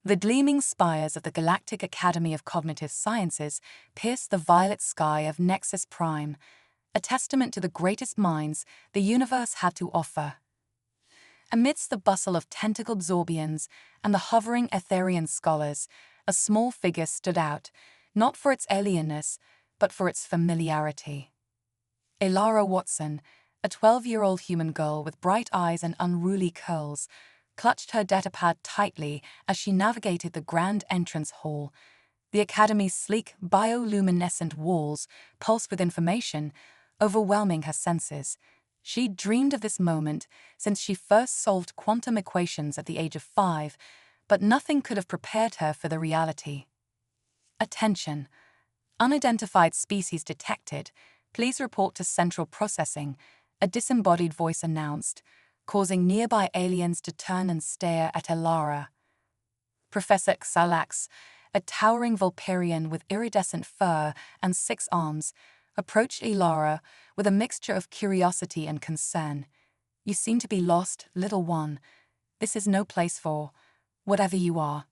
The gleaming spires of the Galactic Academy of Cognitive Sciences pierce the violet sky of Nexus Prime, a testament to the greatest minds the universe had to offer. Amidst the bustle of tentacled Zorbians and the hovering Etherian scholars, a small figure stood out, not for its alienness, but for its familiarity. Elara Watson, a 12-year-old human girl with bright eyes and unruly curls, clutched her datapad tightly as she navigated the grand entrance hall. The Academy's sleek, bioluminescent walls pulsed with information, overwhelming her senses. She'd dreamed of this moment since she first solved quantum equations at the age of 5, but nothing could have prepared her for the reality. Attention! Unidentified species detected. Please report to Central Processing, a disembodied voice announced, causing nearby aliens to turn and stare at Elara. Professor Xalax, a towering Vulperian with iridescent fur and 6 arms, approached Elara with a mixture of curiosity and concern. "You seem to be lost, little one. This is no place for whatever you are."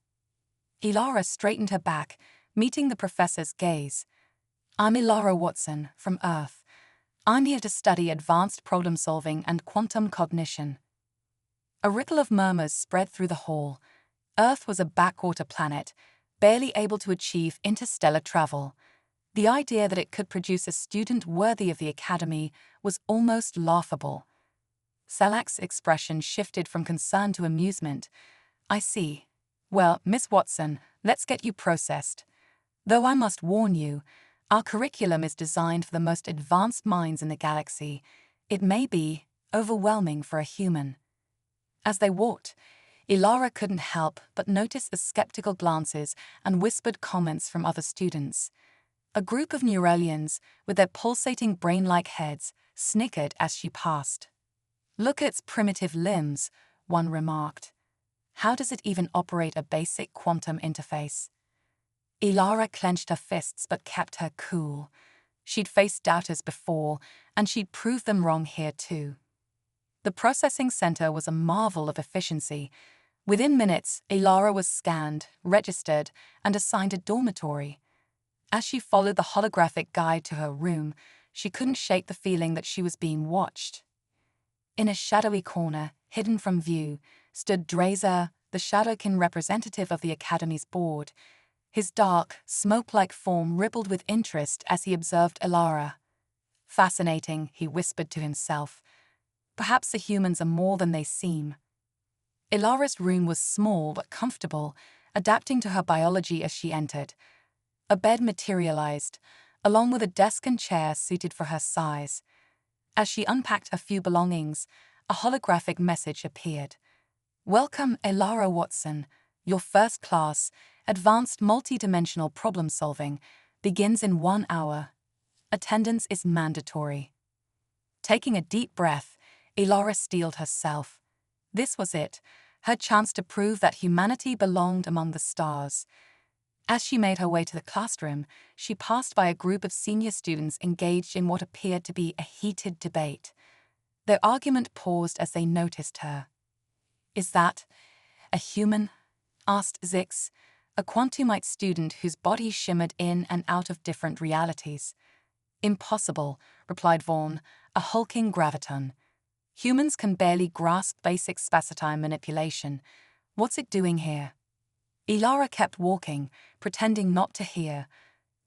Elara straightened her back, meeting the professor's gaze. "I'm Elara Watson, from Earth. I'm here to study advanced problem-solving and quantum cognition." A ripple of murmurs spread through the hall. Earth was a backwater planet, barely able to achieve interstellar travel. The idea that it could produce a student worthy of the Academy was almost laughable. Salax's expression shifted from concern to amusement. "I see. Well, Miss Watson, let's get you processed. Though I must warn you, our curriculum is designed for the most advanced minds in the galaxy. It may be overwhelming for a human." As they walked, Elara couldn't help but notice the skeptical glances and whispered comments from other students. A group of Neuralians, with their pulsating brain-like heads, snickered as she passed. "Look at its primitive limbs," one remarked. "How does it even operate a basic quantum interface?" Elara clenched her fists but kept her cool. She'd faced doubters before, and she'd proved them wrong here too. The processing center was a marvel of efficiency. Within minutes, Elara was scanned, registered, and assigned a dormitory. As she followed the holographic guide to her room, she couldn't shake the feeling that she was being watched. In a shadowy corner, hidden from view, stood Drazer, the Shadowkin representative of the Academy's board. His dark, smoke-like form rippled with interest as he observed Elara. "Fascinating," he whispered to himself. "Perhaps the humans are more than they seem." Elara's room was small but comfortable, adapting to her biology as she entered. A bed materialized, along with a desk and chair suited for her size. As she unpacked a few belongings, a holographic message appeared. "Welcome, Elara Watson. Your first class, Advanced Multidimensional Problem-Solving, begins in 1 hour. Attendance is mandatory." Taking a deep breath, Elara steeled herself. This was it, her chance to prove that humanity belonged among the stars. As she made her way to the classroom, she passed by a group of senior students engaged in what appeared to be a heated debate. Their argument paused as they noticed her. "Is that a human?" asked Zix, a Quantumite student whose body shimmered in and out of different realities. "Impossible," replied Vaughn, a hulking graviton. "Humans can barely grasp basic spacetime manipulation. What's it doing here?" Elara kept walking, pretending not to hear,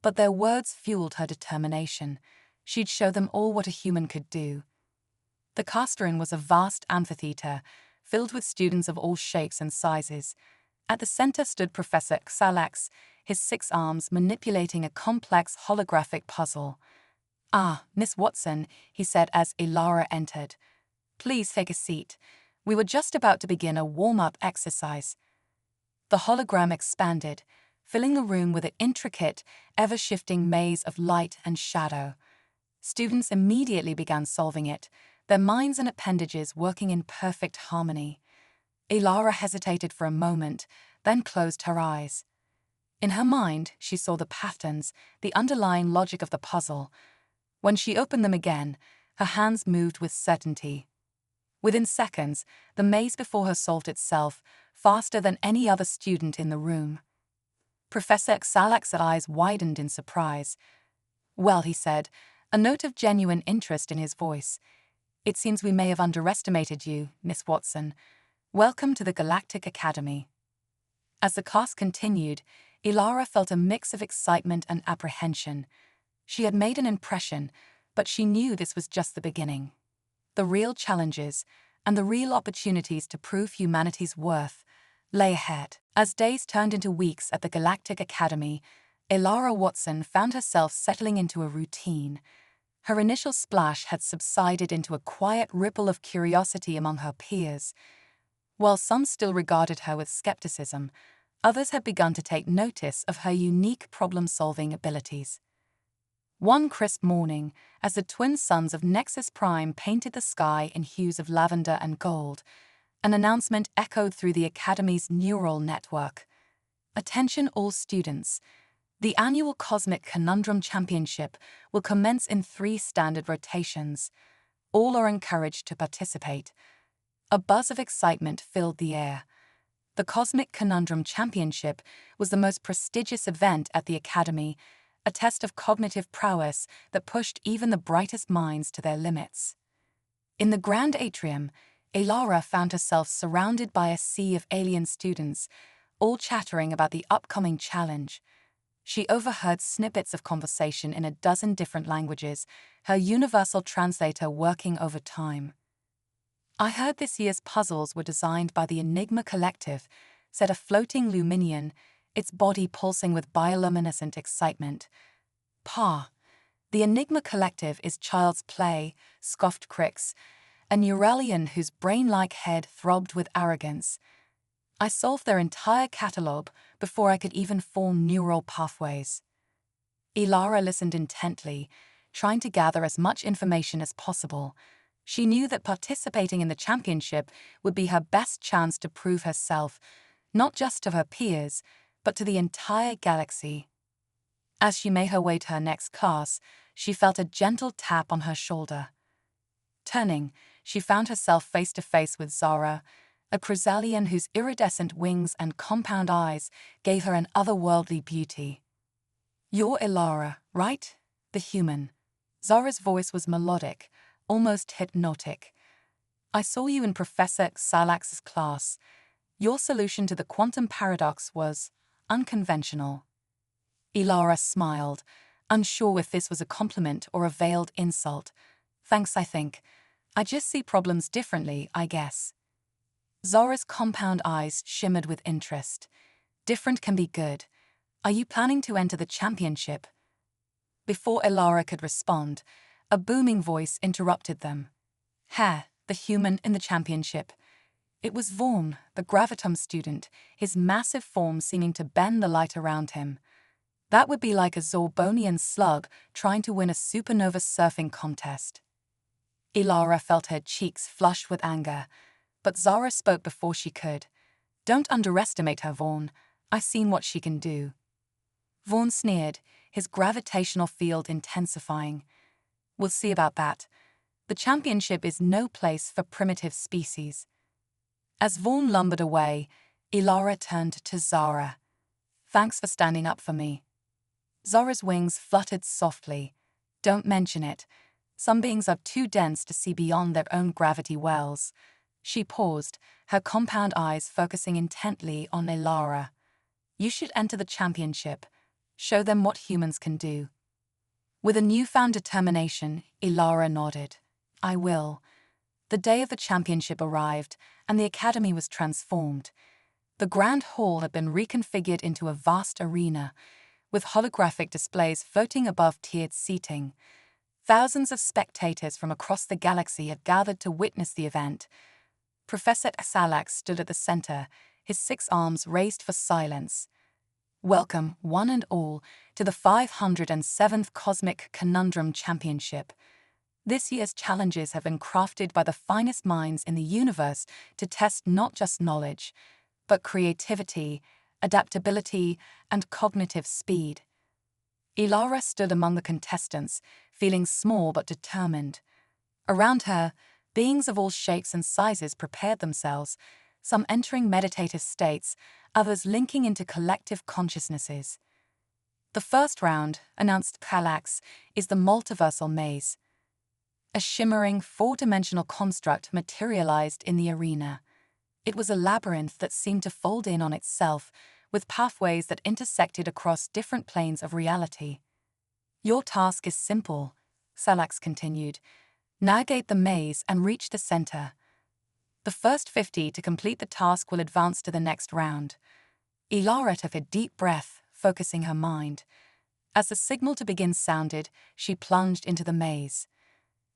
but their words fueled her determination. She'd show them all what a human could do. The classroom was a vast amphitheater, filled with students of all shapes and sizes. At the center stood Professor Xalax, his 6 arms manipulating a complex holographic puzzle. "Ah, Miss Watson," he said as Elara entered. "Please take a seat. We were just about to begin a warm-up exercise." The hologram expanded, filling the room with an intricate, ever-shifting maze of light and shadow. Students immediately began solving it, their minds and appendages working in perfect harmony. Elara hesitated for a moment, then closed her eyes. In her mind, she saw the patterns, the underlying logic of the puzzle. When she opened them again, her hands moved with certainty. Within seconds, the maze before her solved itself, faster than any other student in the room. Professor Xalak's eyes widened in surprise. "Well," he said, a note of genuine interest in his voice, "it seems we may have underestimated you, Miss Watson. Welcome to the Galactic Academy." As the class continued, Ilara felt a mix of excitement and apprehension. She had made an impression, but she knew this was just the beginning. The real challenges, and the real opportunities to prove humanity's worth, lay ahead. As days turned into weeks at the Galactic Academy, Ilara Watson found herself settling into a routine. Her initial splash had subsided into a quiet ripple of curiosity among her peers. While some still regarded her with skepticism, others had begun to take notice of her unique problem-solving abilities. One crisp morning, as the twin suns of Nexus Prime painted the sky in hues of lavender and gold, an announcement echoed through the Academy's neural network. "Attention all students. The annual Cosmic Conundrum Championship will commence in 3 standard rotations. All are encouraged to participate." A buzz of excitement filled the air. The Cosmic Conundrum Championship was the most prestigious event at the Academy, a test of cognitive prowess that pushed even the brightest minds to their limits. In the grand atrium, Ilara found herself surrounded by a sea of alien students, all chattering about the upcoming challenge. She overheard snippets of conversation in a dozen different languages, her universal translator working overtime. "I heard this year's puzzles were designed by the Enigma Collective," said a floating Luminian, its body pulsing with bioluminescent excitement. "Pa, the Enigma Collective is child's play," scoffed Crix, a Neuralian whose brain-like head throbbed with arrogance. "I solved their entire catalogue before I could even form neural pathways." Ilara listened intently, trying to gather as much information as possible. She knew that participating in the championship would be her best chance to prove herself, not just to her peers, but to the entire galaxy. As she made her way to her next class, she felt a gentle tap on her shoulder. Turning, she found herself face to face with Zara, a Chrysalian whose iridescent wings and compound eyes gave her an otherworldly beauty. "You're Ilara, right? The human." Zara's voice was melodic, almost hypnotic. "I saw you in Professor Xalak's class. Your solution to the quantum paradox was unconventional." Ilara smiled, unsure if this was a compliment or a veiled insult. "Thanks, I think. I just see problems differently, I guess." Zara's compound eyes shimmered with interest. "Different can be good. Are you planning to enter the championship?" Before Ilara could respond, a booming voice interrupted them. "Ha, the human in the championship." It was Vaughn, the Gravitum student, his massive form seeming to bend the light around him. That would be like a Zorbonian slug trying to win a supernova surfing contest. Ilara felt her cheeks flush with anger, but Zara spoke before she could. "Don't underestimate her, Vaughn. I've seen what she can do." Vaughn sneered, his gravitational field intensifying. "We'll see about that. The championship is no place for primitive species." As Vaughn lumbered away, Ilara turned to Zara. "Thanks for standing up for me." Zara's wings fluttered softly. "Don't mention it. Some beings are too dense to see beyond their own gravity wells." She paused, her compound eyes focusing intently on Ilara. "You should enter the championship. Show them what humans can do." With a newfound determination, Ilara nodded. "I will." The day of the championship arrived, and the academy was transformed. The grand hall had been reconfigured into a vast arena, with holographic displays floating above tiered seating. Thousands of spectators from across the galaxy had gathered to witness the event. Professor Xalak stood at the center, his 6 arms raised for silence. "Welcome, one and all, to the 507th Cosmic Conundrum Championship. This year's challenges have been crafted by the finest minds in the universe to test not just knowledge, but creativity, adaptability, and cognitive speed." Ilara stood among the contestants, feeling small but determined. Around her, Beings of all shapes and sizes prepared themselves, some entering meditative states, others linking into collective consciousnesses. The first round, announced Kallax, is the multiversal maze. A shimmering, four-dimensional construct materialized in the arena. It was a labyrinth that seemed to fold in on itself, with pathways that intersected across different planes of reality. Your task is simple, Kallax continued. Navigate the maze and reach the center. The first 50 to complete the task will advance to the next round. Ilara took a deep breath, focusing her mind. As the signal to begin sounded, she plunged into the maze.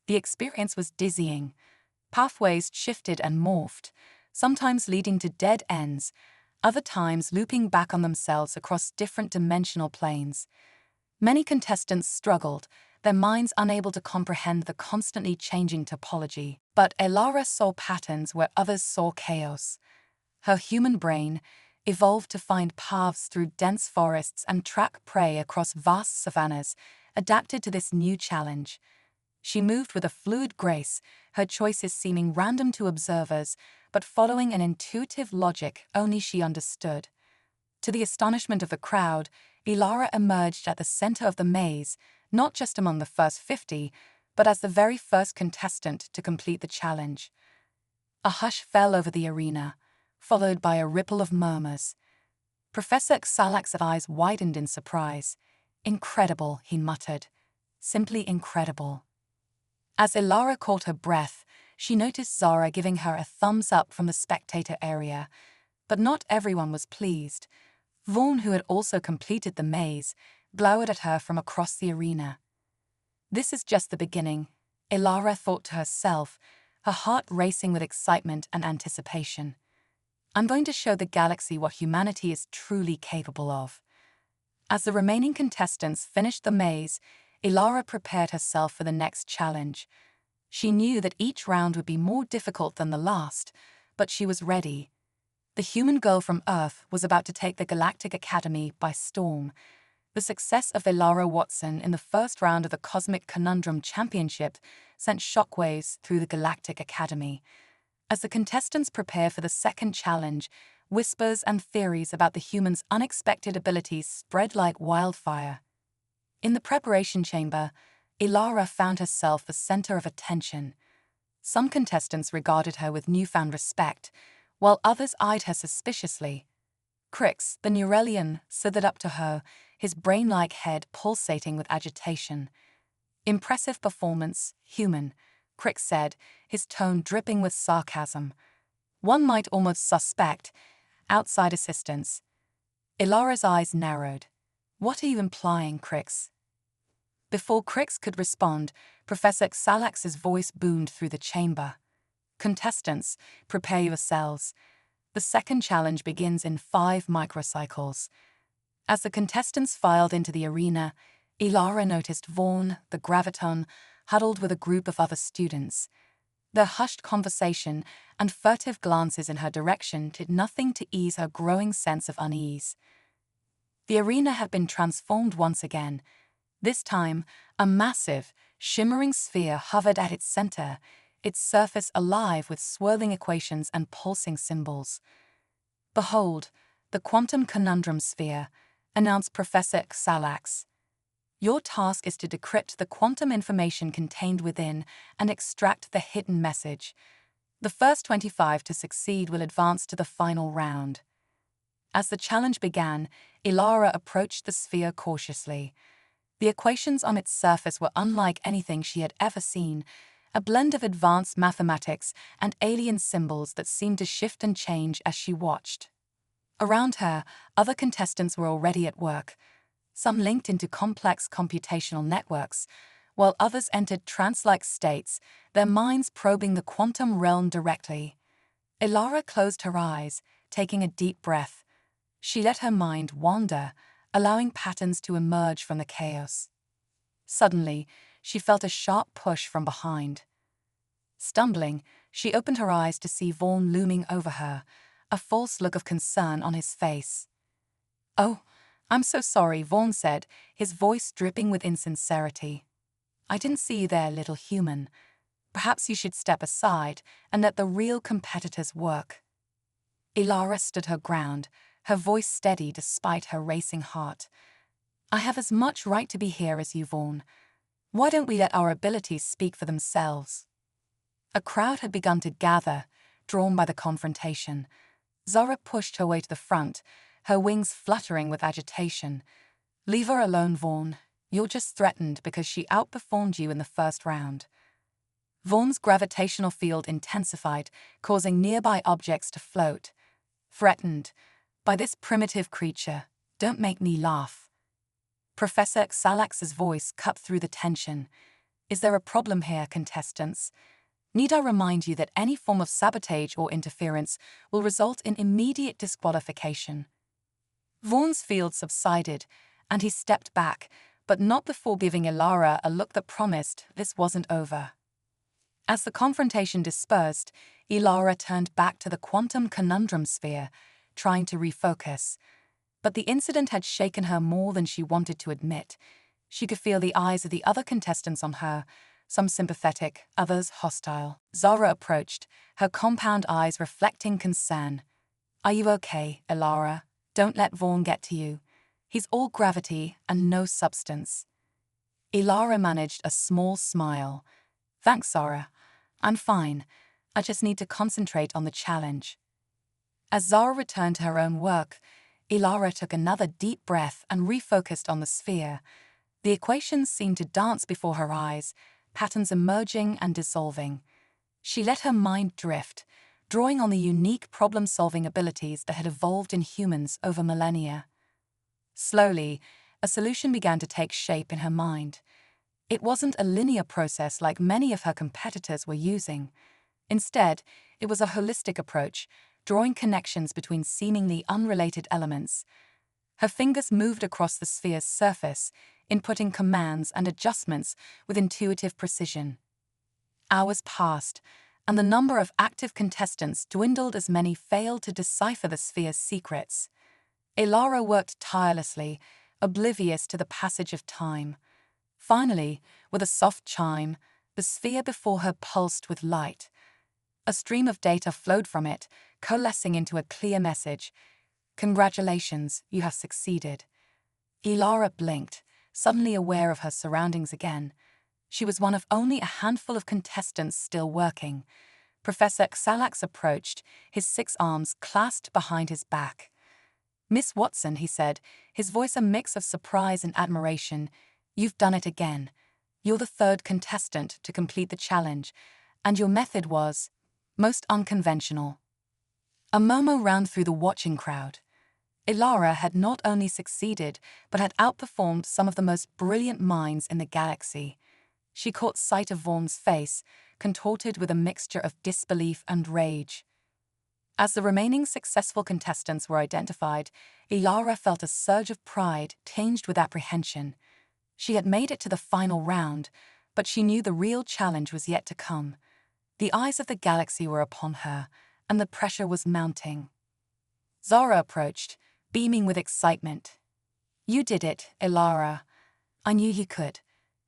The experience was dizzying. Pathways shifted and morphed, sometimes leading to dead ends, other times looping back on themselves across different dimensional planes. Many contestants struggled, their minds unable to comprehend the constantly changing topology. But Ilara saw patterns where others saw chaos. Her human brain, evolved to find paths through dense forests and track prey across vast savannas, adapted to this new challenge. She moved with a fluid grace, her choices seeming random to observers, but following an intuitive logic only she understood. To the astonishment of the crowd, Ilara emerged at the center of the maze, not just among the first 50, but as the very first contestant to complete the challenge. A hush fell over the arena, followed by a ripple of murmurs. Professor Kallax's eyes widened in surprise. "Incredible," he muttered. "Simply incredible." As Ilara caught her breath, she noticed Zara giving her a thumbs up from the spectator area. But not everyone was pleased. Vaughn, who had also completed the maze, glowered at her from across the arena. "This is just the beginning," Ilara thought to herself, her heart racing with excitement and anticipation. "I'm going to show the galaxy what humanity is truly capable of." As the remaining contestants finished the maze, Ilara prepared herself for the next challenge. She knew that each round would be more difficult than the last, but she was ready. The human girl from Earth was about to take the Galactic Academy by storm. The success of Ilara Watson in the first round of the Cosmic Conundrum Championship sent shockwaves through the Galactic Academy. As the contestants prepare for the second challenge, whispers and theories about the human's unexpected abilities spread like wildfire. In the preparation chamber, Ilara found herself the center of attention. Some contestants regarded her with newfound respect, while others eyed her suspiciously. Crix, the Neuralian, slithered up to her, his brain-like head pulsating with agitation. "Impressive performance, human," Crix said, his tone dripping with sarcasm. "One might almost suspect outside assistance." Ilara's eyes narrowed. "What are you implying, Crix?" Before Crix could respond, Professor Kallax's voice boomed through the chamber. "Contestants, prepare yourselves. The second challenge begins in 5 microcycles." As the contestants filed into the arena, Ilara noticed Vaughn, the graviton, huddled with a group of other students. Their hushed conversation and furtive glances in her direction did nothing to ease her growing sense of unease. The arena had been transformed once again. This time, a massive, shimmering sphere hovered at its center, its surface alive with swirling equations and pulsing symbols. "Behold, the quantum conundrum sphere," announced Professor Kallax. "Your task is to decrypt the quantum information contained within and extract the hidden message. The first 25 to succeed will advance to the final round." As the challenge began, Ilara approached the sphere cautiously. The equations on its surface were unlike anything she had ever seen, a blend of advanced mathematics and alien symbols that seemed to shift and change as she watched. Around her, other contestants were already at work, some linked into complex computational networks, while others entered trance-like states, their minds probing the quantum realm directly. Ilara closed her eyes, taking a deep breath. She let her mind wander, allowing patterns to emerge from the chaos. Suddenly, she felt a sharp push from behind. Stumbling, she opened her eyes to see Vaughn looming over her, a false look of concern on his face. "Oh, I'm so sorry," Vaughn said, his voice dripping with insincerity. "I didn't see you there, little human." Perhaps you should step aside and let the real competitors work. Ilara stood her ground, her voice steady despite her racing heart. I have as much right to be here as you, Vaughn. Why don't we let our abilities speak for themselves? A crowd had begun to gather, drawn by the confrontation. Zara pushed her way to the front, her wings fluttering with agitation. Leave her alone, Vaughn. You're just threatened because she outperformed you in the first round. Vaughn's gravitational field intensified, causing nearby objects to float. Threatened by this primitive creature. Don't make me laugh. Professor Xalax's voice cut through the tension. Is there a problem here, contestants? Need I remind you that any form of sabotage or interference will result in immediate disqualification? Vaughn's field subsided, and he stepped back, but not before giving Ilara a look that promised this wasn't over. As the confrontation dispersed, Ilara turned back to the quantum conundrum sphere, trying to refocus. But the incident had shaken her more than she wanted to admit. She could feel the eyes of the other contestants on her, some sympathetic, others hostile. Zara approached, her compound eyes reflecting concern. Are you okay, Ilara? Don't let Vaughn get to you. He's all gravity and no substance. Ilara managed a small smile. Thanks, Zara. I'm fine. I just need to concentrate on the challenge. As Zara returned to her own work, Ilara took another deep breath and refocused on the sphere. The equations seemed to dance before her eyes, patterns emerging and dissolving. She let her mind drift, drawing on the unique problem-solving abilities that had evolved in humans over millennia. Slowly, a solution began to take shape in her mind. It wasn't a linear process like many of her competitors were using. Instead, it was a holistic approach, drawing connections between seemingly unrelated elements. Her fingers moved across the sphere's surface, inputting commands and adjustments with intuitive precision. Hours passed, and the number of active contestants dwindled as many failed to decipher the sphere's secrets. Ilara worked tirelessly, oblivious to the passage of time. Finally, with a soft chime, the sphere before her pulsed with light. A stream of data flowed from it, coalescing into a clear message. Congratulations, you have succeeded. Ilara blinked, suddenly aware of her surroundings again. She was one of only a handful of contestants still working. Professor Xalax approached, his 6 arms clasped behind his back. Miss Watson, he said, his voice a mix of surprise and admiration, you've done it again. You're the 3rd contestant to complete the challenge, and your method was most unconventional. A murmur ran through the watching crowd. Ilara had not only succeeded, but had outperformed some of the most brilliant minds in the galaxy. She caught sight of Vaughn's face, contorted with a mixture of disbelief and rage. As the remaining successful contestants were identified, Ilara felt a surge of pride tinged with apprehension. She had made it to the final round, but she knew the real challenge was yet to come. The eyes of the galaxy were upon her, and the pressure was mounting. Zara approached, beaming with excitement. You did it, Ilara. I knew you could.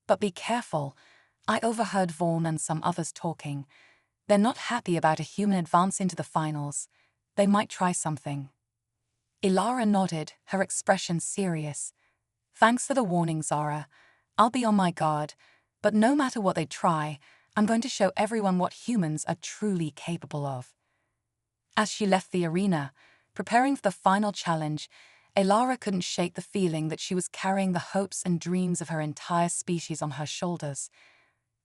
But be careful. I overheard Vaughn and some others talking. They're not happy about a human advance into the finals. They might try something. Ilara nodded, her expression serious. Thanks for the warning, Zara. I'll be on my guard, but no matter what they try, I'm going to show everyone what humans are truly capable of. As she left the arena, preparing for the final challenge, Ilara couldn't shake the feeling that she was carrying the hopes and dreams of her entire species on her shoulders.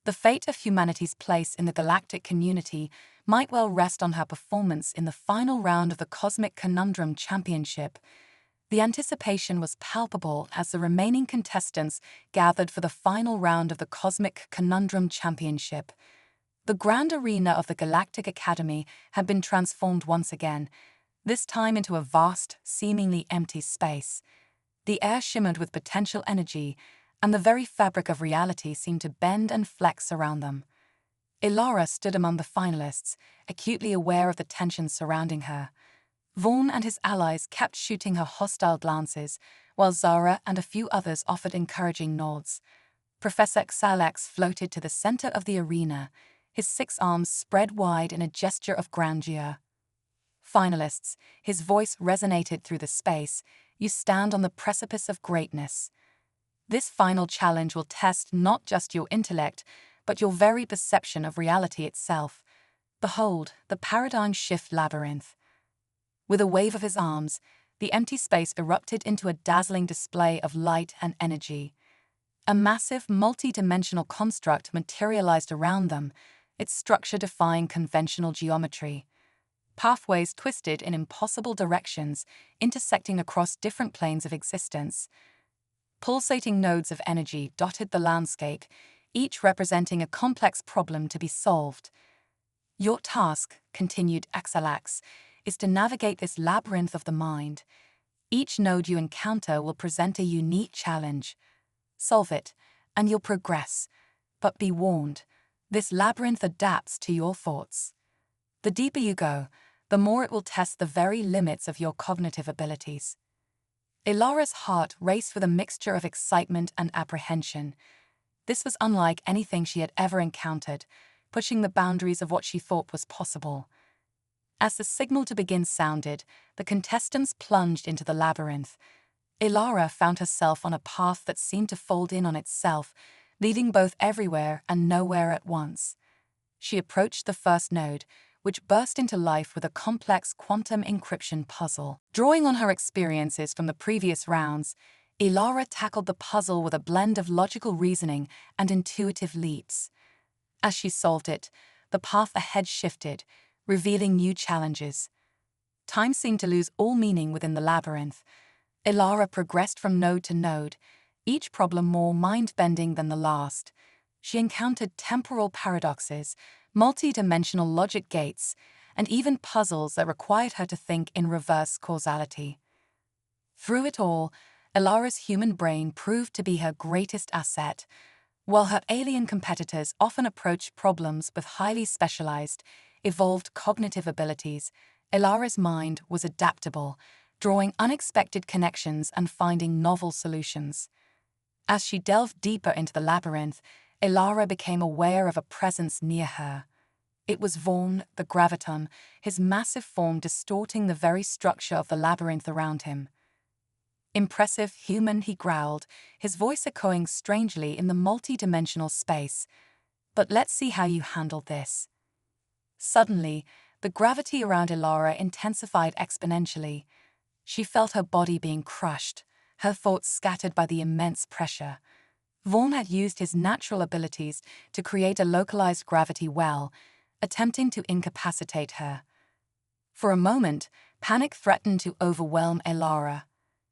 The fate of humanity's place in the galactic community might well rest on her performance in the final round of the Cosmic Conundrum Championship. The anticipation was palpable as the remaining contestants gathered for the final round of the Cosmic Conundrum Championship. The grand arena of the Galactic Academy had been transformed once again, this time into a vast, seemingly empty space. The air shimmered with potential energy, and the very fabric of reality seemed to bend and flex around them. Ilara stood among the finalists, acutely aware of the tension surrounding her. Vaughn and his allies kept shooting her hostile glances, while Zara and a few others offered encouraging nods. Professor Xalax floated to the center of the arena, his 6 arms spread wide in a gesture of grandeur. Finalists, his voice resonated through the space. You stand on the precipice of greatness. This final challenge will test not just your intellect, but your very perception of reality itself. Behold, the paradigm shift labyrinth. With a wave of his arms, the empty space erupted into a dazzling display of light and energy. A massive, multi-dimensional construct materialized around them, its structure defying conventional geometry. Pathways twisted in impossible directions, intersecting across different planes of existence. Pulsating nodes of energy dotted the landscape, each representing a complex problem to be solved. Your task, continued Axalax, is to navigate this labyrinth of the mind. Each node you encounter will present a unique challenge. Solve it, and you'll progress. But be warned, this labyrinth adapts to your thoughts. The deeper you go, the more it will test the very limits of your cognitive abilities. Ilara's heart raced with a mixture of excitement and apprehension. This was unlike anything she had ever encountered, pushing the boundaries of what she thought was possible. As the signal to begin sounded, the contestants plunged into the labyrinth. Ilara found herself on a path that seemed to fold in on itself, leading both everywhere and nowhere at once. She approached the first node, which burst into life with a complex quantum encryption puzzle. Drawing on her experiences from the previous rounds, Ilara tackled the puzzle with a blend of logical reasoning and intuitive leaps. As she solved it, the path ahead shifted, revealing new challenges. Time seemed to lose all meaning within the labyrinth. Ilara progressed from node to node, each problem more mind-bending than the last. She encountered temporal paradoxes, multi-dimensional logic gates, and even puzzles that required her to think in reverse causality. Through it all, Ilara's human brain proved to be her greatest asset. While her alien competitors often approached problems with highly specialized, evolved cognitive abilities, Ilara's mind was adaptable, drawing unexpected connections and finding novel solutions. As she delved deeper into the labyrinth, Ilara became aware of a presence near her. It was Vaughn, the graviton, his massive form distorting the very structure of the labyrinth around him. Impressive human, he growled, his voice echoing strangely in the multi-dimensional space. But let's see how you handle this. Suddenly, the gravity around Ilara intensified exponentially. She felt her body being crushed, her thoughts scattered by the immense pressure. Vaughn had used his natural abilities to create a localized gravity well, attempting to incapacitate her. For a moment, panic threatened to overwhelm Ilara.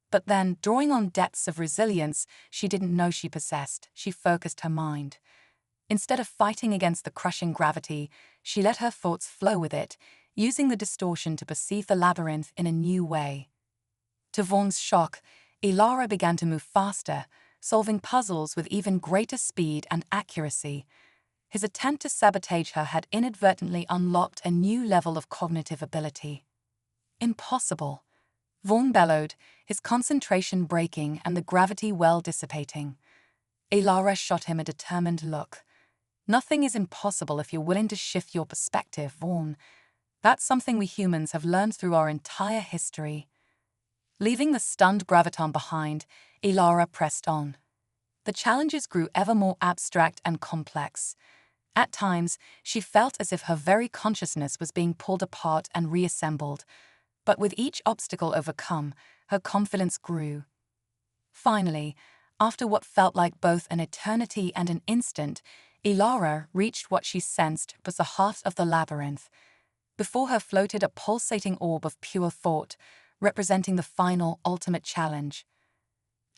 But then, drawing on depths of resilience she didn't know she possessed, she focused her mind. Instead of fighting against the crushing gravity, she let her thoughts flow with it, using the distortion to perceive the labyrinth in a new way. To Vaughn's shock, Ilara began to move faster, solving puzzles with even greater speed and accuracy. His attempt to sabotage her had inadvertently unlocked a new level of cognitive ability. Impossible! Vaughn bellowed, his concentration breaking and the gravity well dissipating. Ilara shot him a determined look. Nothing is impossible if you're willing to shift your perspective, Vaughn. That's something we humans have learned through our entire history. Leaving the stunned graviton behind, Ilara pressed on. The challenges grew ever more abstract and complex. At times, she felt as if her very consciousness was being pulled apart and reassembled. But with each obstacle overcome, her confidence grew. Finally, after what felt like both an eternity and an instant, Ilara reached what she sensed was the heart of the labyrinth. Before her floated a pulsating orb of pure thought, representing the final, ultimate challenge.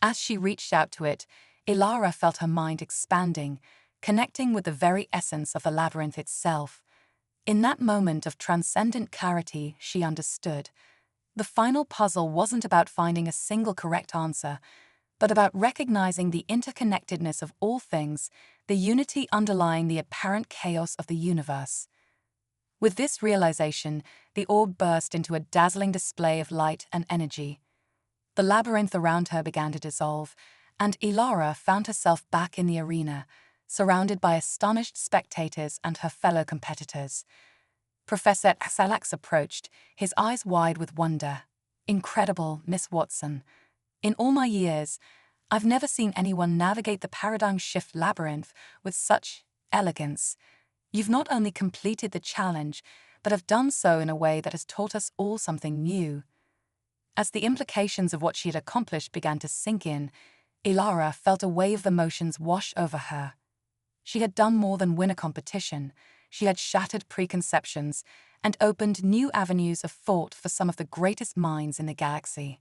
As she reached out to it, Ilara felt her mind expanding, connecting with the very essence of the labyrinth itself. In that moment of transcendent clarity, she understood. The final puzzle wasn't about finding a single correct answer, but about recognizing the interconnectedness of all things, the unity underlying the apparent chaos of the universe. With this realization, the orb burst into a dazzling display of light and energy. The labyrinth around her began to dissolve, and Ilara found herself back in the arena, surrounded by astonished spectators and her fellow competitors. Professor Salax approached, his eyes wide with wonder. "Incredible, Miss Watson. In all my years, I've never seen anyone navigate the paradigm shift labyrinth with such elegance. You've not only completed the challenge, but have done so in a way that has taught us all something new." As the implications of what she had accomplished began to sink in, Ilara felt a wave of emotions wash over her. She had done more than win a competition. She had shattered preconceptions and opened new avenues of thought for some of the greatest minds in the galaxy.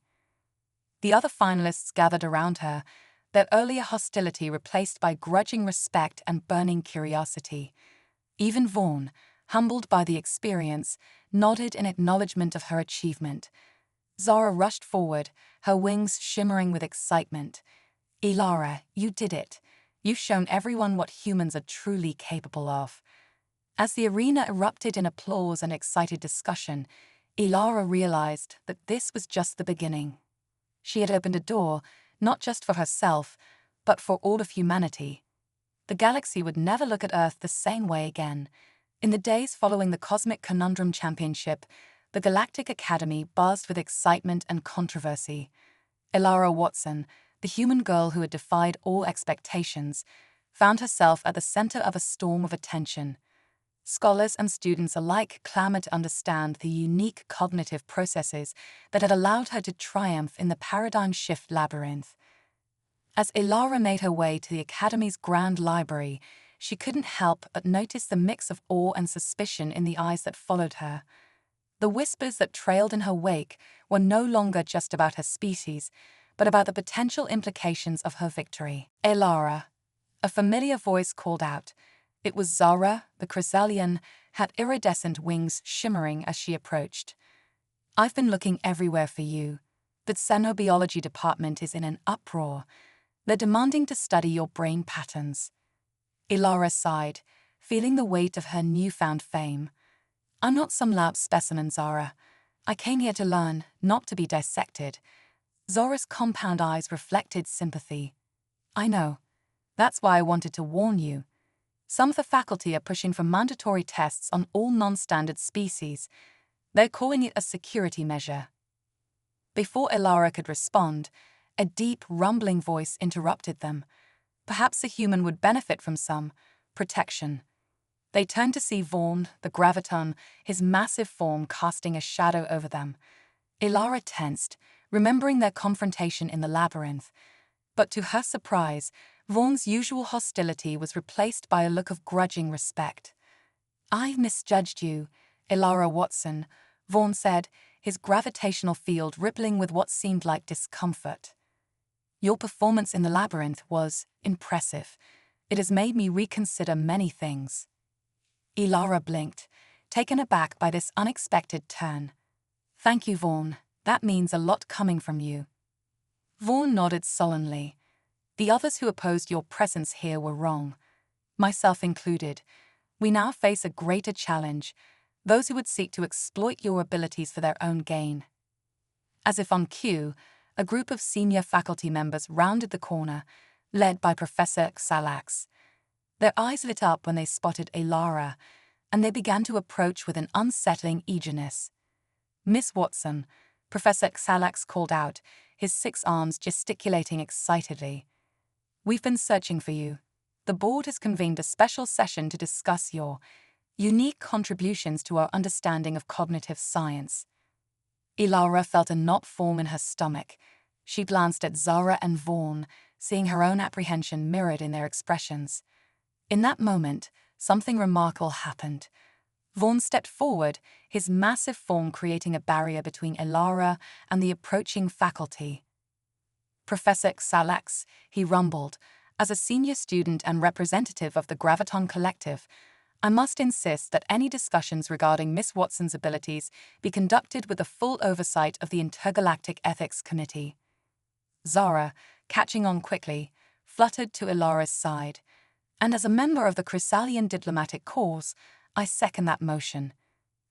The other finalists gathered around her, their earlier hostility replaced by grudging respect and burning curiosity. Even Vaughn, humbled by the experience, nodded in acknowledgement of her achievement. Zara rushed forward, her wings shimmering with excitement. "Ilara, you did it. You've shown everyone what humans are truly capable of." As the arena erupted in applause and excited discussion, Ilara realized that this was just the beginning. She had opened a door, not just for herself, but for all of humanity. The galaxy would never look at Earth the same way again. In the days following the Cosmic Conundrum Championship, the Galactic Academy buzzed with excitement and controversy. Ilara Watson, the human girl who had defied all expectations, found herself at the center of a storm of attention. Scholars and students alike clamored to understand the unique cognitive processes that had allowed her to triumph in the paradigm shift labyrinth. As Ilara made her way to the Academy's grand library, she couldn't help but notice the mix of awe and suspicion in the eyes that followed her. The whispers that trailed in her wake were no longer just about her species, but about the potential implications of her victory. "Ilara," a familiar voice called out. It was Zara, the Chrysalian, had iridescent wings shimmering as she approached. "I've been looking everywhere for you. The xenobiology department is in an uproar. They're demanding to study your brain patterns." Ilara sighed, feeling the weight of her newfound fame. "I'm not some lab specimen, Zara. I came here to learn, not to be dissected." Zara's compound eyes reflected sympathy. "I know. That's why I wanted to warn you. Some of the faculty are pushing for mandatory tests on all non-standard species. They're calling it a security measure." Before Ilara could respond, a deep, rumbling voice interrupted them. Perhaps a human would benefit from some protection. They turned to see Vaughn, the graviton, his massive form casting a shadow over them. Ilara tensed, remembering their confrontation in the labyrinth. But to her surprise, Vaughn's usual hostility was replaced by a look of grudging respect. "I misjudged you, Ilara Watson," Vaughn said, his gravitational field rippling with what seemed like discomfort. "Your performance in the labyrinth was impressive. It has made me reconsider many things." Ilara blinked, taken aback by this unexpected turn. "Thank you, Vaughn. That means a lot coming from you." Vaughn nodded sullenly. "The others who opposed your presence here were wrong, myself included. We now face a greater challenge, those who would seek to exploit your abilities for their own gain." As if on cue, a group of senior faculty members rounded the corner, led by Professor Salax. Their eyes lit up when they spotted Ilara, and they began to approach with an unsettling eagerness. "Miss Watson," Professor Salax called out, his 6 arms gesticulating excitedly. "We've been searching for you. The board has convened a special session to discuss your unique contributions to our understanding of cognitive science." Ilara felt a knot form in her stomach. She glanced at Zara and Vaughn, seeing her own apprehension mirrored in their expressions. In that moment, something remarkable happened. Vaughn stepped forward, his massive form creating a barrier between Ilara and the approaching faculty. "Professor Salax," he rumbled, "as a senior student and representative of the Graviton Collective, I must insist that any discussions regarding Miss Watson's abilities be conducted with the full oversight of the Intergalactic Ethics Committee." Zara, catching on quickly, fluttered to Ilara's side. "And as a member of the Chrysalian Diplomatic Corps, I second that motion.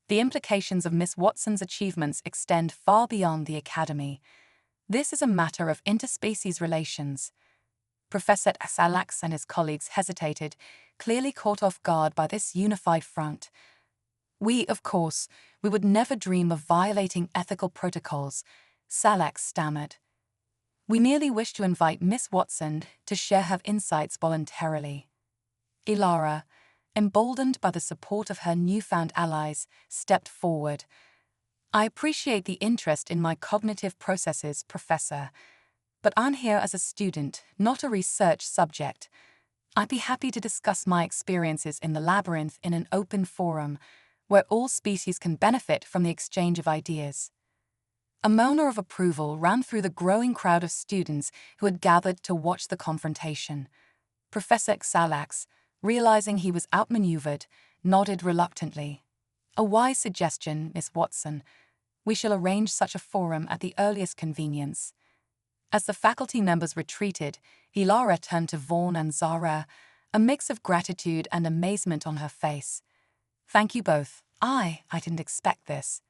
The implications of Miss Watson's achievements extend far beyond the Academy. This is a matter of interspecies relations." Professor Salax and his colleagues hesitated, clearly caught off guard by this unified front. Of course, we would never dream of violating ethical protocols, Salax stammered. We merely wish to invite Miss Watson to share her insights voluntarily. Ilara, emboldened by the support of her newfound allies, stepped forward. I appreciate the interest in my cognitive processes, Professor, but I'm here as a student, not a research subject. I'd be happy to discuss my experiences in the labyrinth in an open forum, where all species can benefit from the exchange of ideas. A murmur of approval ran through the growing crowd of students who had gathered to watch the confrontation. Professor Xalax, realizing he was outmaneuvered, nodded reluctantly. A wise suggestion, Miss Watson. We shall arrange such a forum at the earliest convenience. As the faculty members retreated, Ilara turned to Vaughn and Zara, a mix of gratitude and amazement on her face. Thank you both. I didn't expect this.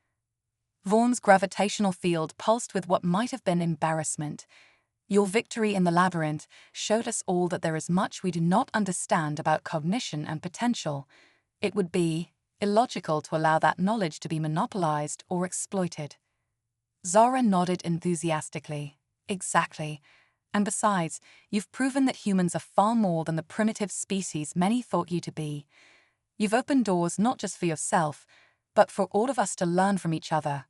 Vaughn's gravitational field pulsed with what might have been embarrassment. Your victory in the labyrinth showed us all that there is much we do not understand about cognition and potential. It would be illogical to allow that knowledge to be monopolized or exploited. Zara nodded enthusiastically. Exactly. And besides, you've proven that humans are far more than the primitive species many thought you to be. You've opened doors not just for yourself, but for all of us to learn from each other.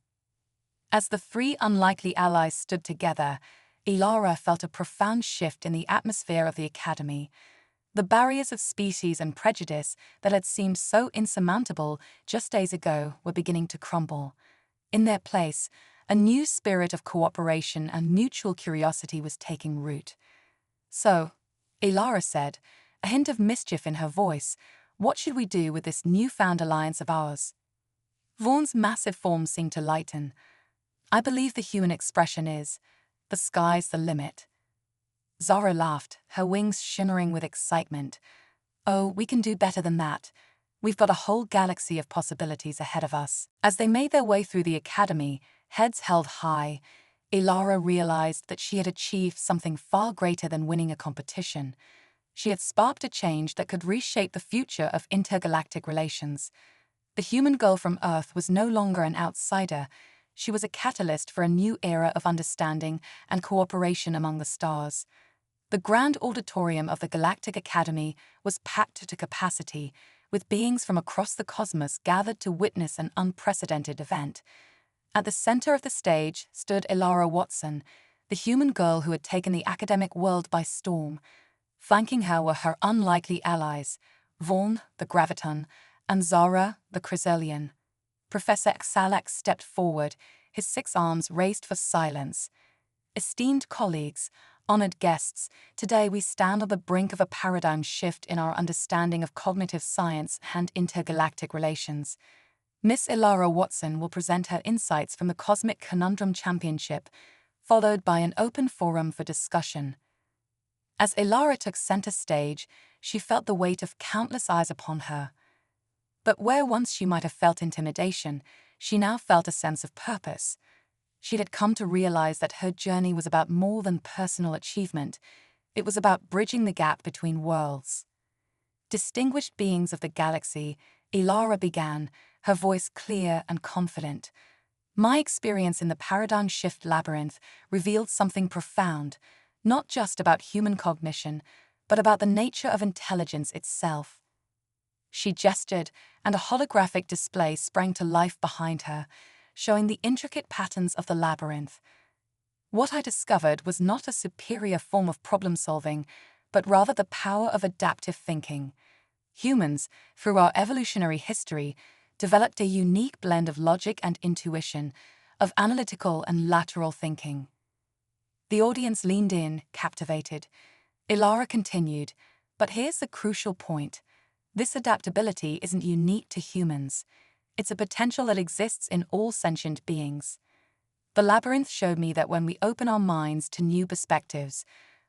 As the three unlikely allies stood together, Ilara felt a profound shift in the atmosphere of the academy. The barriers of species and prejudice that had seemed so insurmountable just days ago were beginning to crumble. In their place, a new spirit of cooperation and mutual curiosity was taking root. So, Ilara said, a hint of mischief in her voice, what should we do with this newfound alliance of ours? Vaughn's massive form seemed to lighten. I believe the human expression is, the sky's the limit. Zara laughed, her wings shimmering with excitement. Oh, we can do better than that. We've got a whole galaxy of possibilities ahead of us. As they made their way through the academy, heads held high, Ilara realized that she had achieved something far greater than winning a competition. She had sparked a change that could reshape the future of intergalactic relations. The human girl from Earth was no longer an outsider. She was a catalyst for a new era of understanding and cooperation among the stars. The grand auditorium of the Galactic Academy was packed to capacity, with beings from across the cosmos gathered to witness an unprecedented event. At the center of the stage stood Ilara Watson, the human girl who had taken the academic world by storm. Flanking her were her unlikely allies, Vaughn, the graviton, and Zara, the chrysalian. Professor Xalax stepped forward, his 6 arms raised for silence. Esteemed colleagues, honored guests, today we stand on the brink of a paradigm shift in our understanding of cognitive science and intergalactic relations. Miss Ilara Watson will present her insights from the Cosmic Conundrum Championship, followed by an open forum for discussion. As Ilara took center stage, she felt the weight of countless eyes upon her. But where once she might have felt intimidation, she now felt a sense of purpose. She had come to realize that her journey was about more than personal achievement. It was about bridging the gap between worlds. Distinguished beings of the galaxy, Ilara began, her voice clear and confident. My experience in the Paradigm Shift Labyrinth revealed something profound, not just about human cognition, but about the nature of intelligence itself. She gestured, and a holographic display sprang to life behind her, showing the intricate patterns of the labyrinth. What I discovered was not a superior form of problem-solving, but rather the power of adaptive thinking. Humans, through our evolutionary history, developed a unique blend of logic and intuition, of analytical and lateral thinking. The audience leaned in, captivated. Ilara continued, but here's the crucial point. This adaptability isn't unique to humans. It's a potential that exists in all sentient beings. The labyrinth showed me that when we open our minds to new perspectives,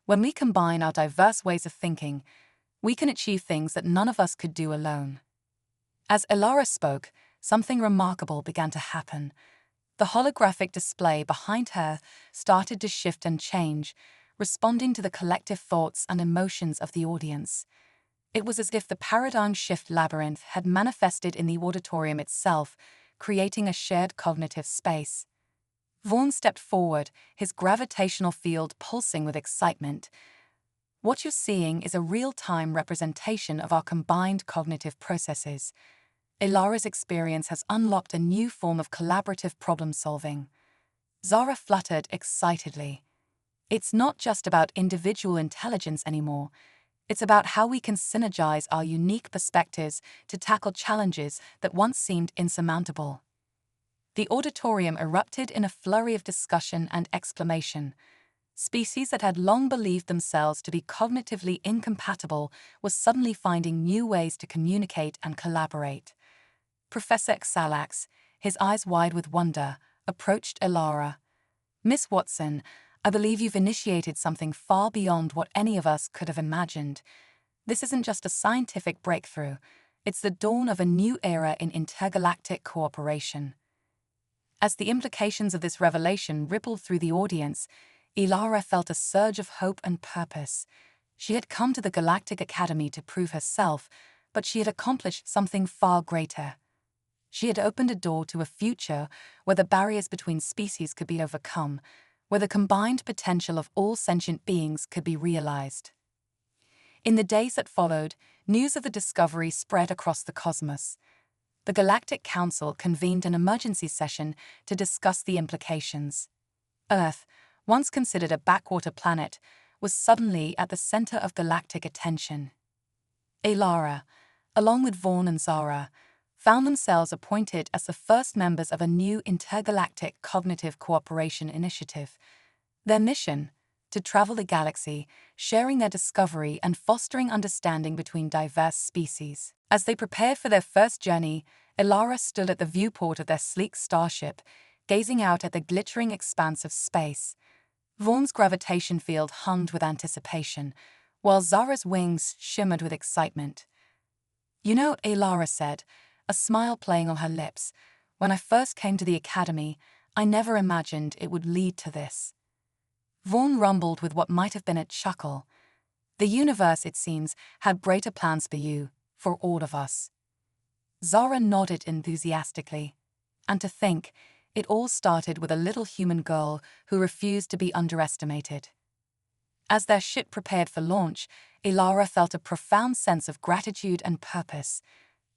when we combine our diverse ways of thinking, we can achieve things that none of us could do alone. As Ilara spoke, something remarkable began to happen. The holographic display behind her started to shift and change, responding to the collective thoughts and emotions of the audience. It was as if the paradigm shift labyrinth had manifested in the auditorium itself, creating a shared cognitive space. Vaughn stepped forward, his gravitational field pulsing with excitement. What you're seeing is a real-time representation of our combined cognitive processes. Ilara's experience has unlocked a new form of collaborative problem-solving. Zara fluttered excitedly. It's not just about individual intelligence anymore. It's about how we can synergize our unique perspectives to tackle challenges that once seemed insurmountable. The auditorium erupted in a flurry of discussion and exclamation. Species that had long believed themselves to be cognitively incompatible were suddenly finding new ways to communicate and collaborate. Professor Xalax, his eyes wide with wonder, approached Ilara. "Miss Watson, I believe you've initiated something far beyond what any of us could have imagined. This isn't just a scientific breakthrough, it's the dawn of a new era in intergalactic cooperation." As the implications of this revelation rippled through the audience, Ilara felt a surge of hope and purpose. She had come to the Galactic Academy to prove herself, but she had accomplished something far greater. She had opened a door to a future where the barriers between species could be overcome, where the combined potential of all sentient beings could be realized. In the days that followed, news of the discovery spread across the cosmos. The Galactic Council convened an emergency session to discuss the implications. Earth, once considered a backwater planet, was suddenly at the center of galactic attention. Ilara, along with Vaughn and Zara, found themselves appointed as the first members of a new intergalactic cognitive cooperation initiative. Their mission? To travel the galaxy, sharing their discovery and fostering understanding between diverse species. As they prepared for their first journey, Ilara stood at the viewport of their sleek starship, gazing out at the glittering expanse of space. Vaughn's gravitation field hummed with anticipation, while Zara's wings shimmered with excitement. "You know," Ilara said, a smile playing on her lips, "when I first came to the Academy, I never imagined it would lead to this." Vaughn rumbled with what might have been a chuckle. "The universe, it seems, had greater plans for you, for all of us." Zara nodded enthusiastically. And to think, it all started with a little human girl who refused to be underestimated. As their ship prepared for launch, Ilara felt a profound sense of gratitude and purpose.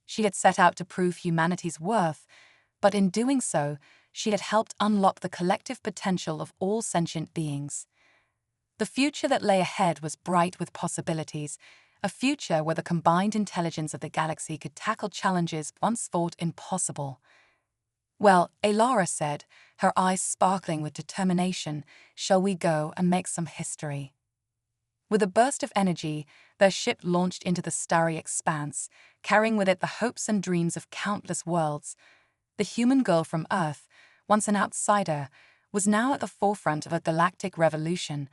She had set out to prove humanity's worth, but in doing so, she had helped unlock the collective potential of all sentient beings. The future that lay ahead was bright with possibilities, a future where the combined intelligence of the galaxy could tackle challenges once thought impossible. "Well," Ilara said, her eyes sparkling with determination, "shall we go and make some history?" With a burst of energy, their ship launched into the starry expanse, carrying with it the hopes and dreams of countless worlds. The human girl from Earth, once an outsider, was now at the forefront of a galactic revolution,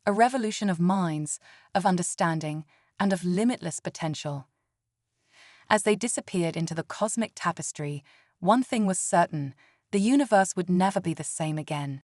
a revolution of minds, of understanding, and of limitless potential. As they disappeared into the cosmic tapestry, one thing was certain: the universe would never be the same again.